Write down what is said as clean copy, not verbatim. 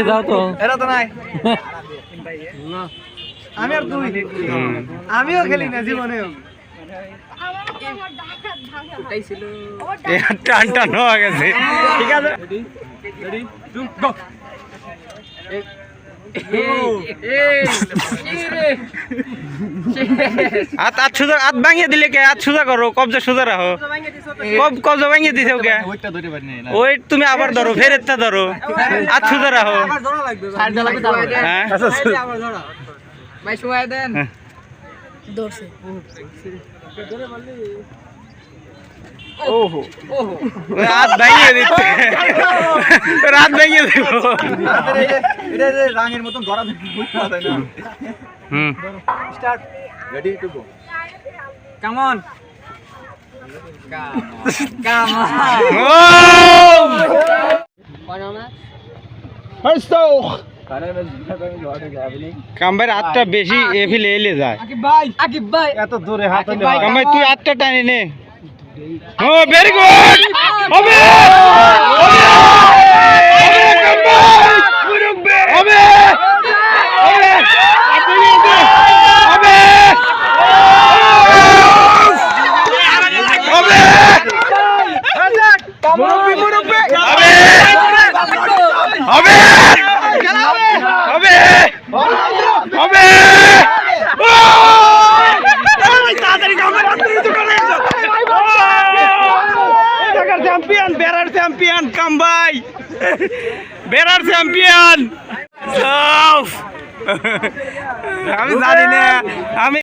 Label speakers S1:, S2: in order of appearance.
S1: যাও তো
S2: এরা তো নাই আমি আর তুই আমিও খেলি না জীবনে টান টান হয়ে গেছে ঠিক আছে হাত ভাঙিয়ে দিলে কে হাত সোজা করো কবজা সোজা রাখো কবজা ভাঙিয়ে দিছে ওকে ওই তুমি আবার ধরো ফেরেতটা ধরো হাত সোজা রাখো হ্যাঁ
S3: ভাই সময় দেন
S2: ওহো রাত ভাঙিয়ে দিচ্ছে রাত ভাঙিয়ে দিব এটা রাঙের মতন গড়া বুঝতে পারে না start ready to go
S3: come on
S2: কামবার হাতটা বেশি এফিলে এলে যায়
S3: আকিব ভাই
S2: এত দূরে হাত কামবার তুই হাতটা টানি নে ও ভেরি গুড হবে হবে চ্যাম্পিয়ন বেড়ার চ্যাম্পিয়ন কামবাই বেড়ার চ্যাম্পিয়ন আমি জানি না আমি